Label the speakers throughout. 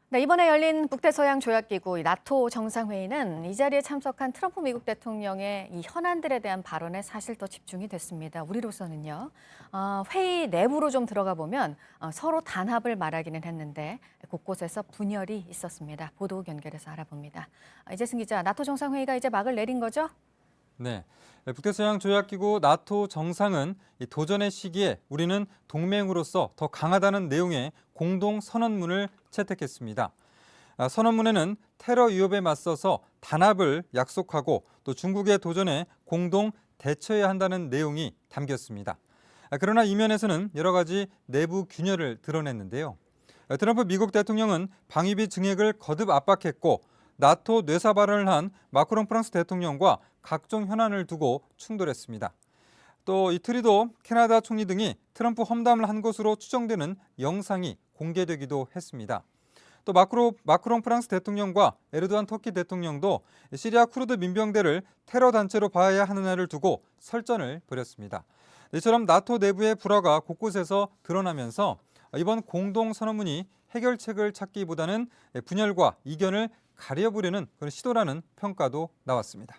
Speaker 1: 네, 이번에 열린 북대서양 조약기구 나토 정상회의는 이 자리에 참석한 트럼프 미국 대통령의 이 현안들에 대한 발언에 사실 더 집중이 됐습니다. 우리로서는요. 회의 내부로 좀 들어가 보면 서로 단합을 말하기는 했는데 곳곳에서 분열이 있었습니다. 보도 연결해서 알아봅니다. 이재승 기자, 나토 정상회의가 이제 막을 내린 거죠?
Speaker 2: 네, 북대서양 조약기구 나토 정상은 이 도전의 시기에 우리는 동맹으로서 더 강하다는 내용의 공동 선언문을 채택했습니다. 선언문에는 테러 위협에 맞서서 단합을 약속하고 또 중국의 도전에 공동 대처해야 한다는 내용이 담겼습니다. 그러나 이면에서는 여러 가지 내부 균열을 드러냈는데요. 트럼프 미국 대통령은 방위비 증액을 거듭 압박했고 나토 뇌사 발언을 한 마크롱 프랑스 대통령과 각종 현안을 두고 충돌했습니다. 또 이틀이도 캐나다 총리 등이 트럼프 험담을 한 것으로 추정되는 영상이 공개되기도 했습니다. 또 마크롱 프랑스 대통령과 에르도안 터키 대통령도 시리아 쿠르드 민병대를 테러 단체로 봐야 하느냐를 두고 설전을 벌였습니다. 이처럼 나토 내부의 불화가 곳곳에서 드러나면서 이번 공동 선언문이 해결책을 찾기보다는 분열과 이견을 가려보려는 그런 시도라는 평가도 나왔습니다.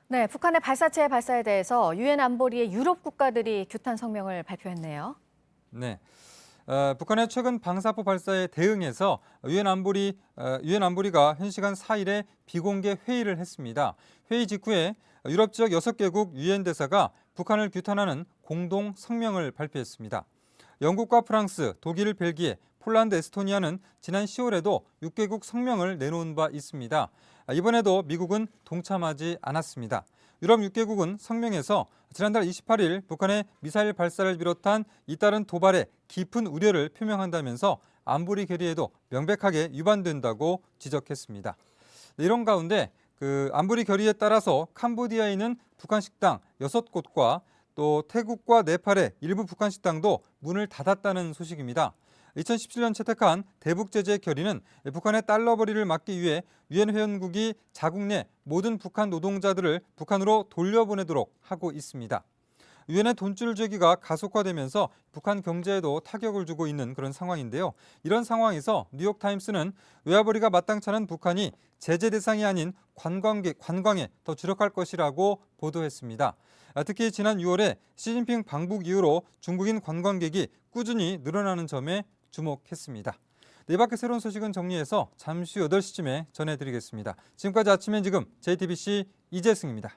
Speaker 1: 네, 북한의 발사체 발사에 대해서 유엔 안보리의 유럽 국가들이 규탄 성명을 발표했네요.
Speaker 2: 네. 북한의 최근 방사포 발사에 대응해서 유엔 안보리가 현 시간 4일에 비공개 회의를 했습니다. 회의 직후에 유럽 지역 6개국 유엔 대사가 북한을 규탄하는 공동 성명을 발표했습니다. 영국과 프랑스, 독일, 벨기에, 폴란드, 에스토니아는 지난 10월에도 6개국 성명을 내놓은 바 있습니다. 이번에도 미국은 동참하지 않았습니다. 유럽 6개국은 성명에서 지난달 28일 북한의 미사일 발사를 비롯한 잇따른 도발에 깊은 우려를 표명한다면서 안보리 결의에도 명백하게 위반된다고 지적했습니다. 이런 가운데 안보리 결의에 따라서 캄보디아에 있는 북한 식당 6곳과 또 태국과 네팔의 일부 북한 식당도 문을 닫았다는 소식입니다. 2017년 채택한 대북 제재 결의는 북한의 달러벌이를 막기 위해 유엔 회원국이 자국 내 모든 북한 노동자들을 북한으로 돌려보내도록 하고 있습니다. 유엔의 돈줄 제기가 가속화되면서 북한 경제에도 타격을 주고 있는 그런 상황인데요. 이런 상황에서 뉴욕타임스는 외화벌이가 마땅찮은 북한이 제재 대상이 아닌 관광에 더 주력할 것이라고 보도했습니다. 특히 지난 6월에 시진핑 방북 이후로 중국인 관광객이 꾸준히 늘어나는 점에 주목했습니다. 네, 이 밖에 새로운 소식은 정리해서 잠시 후 8시쯤에 전해드리겠습니다. 지금까지 아침엔 지금 JTBC 이재승입니다.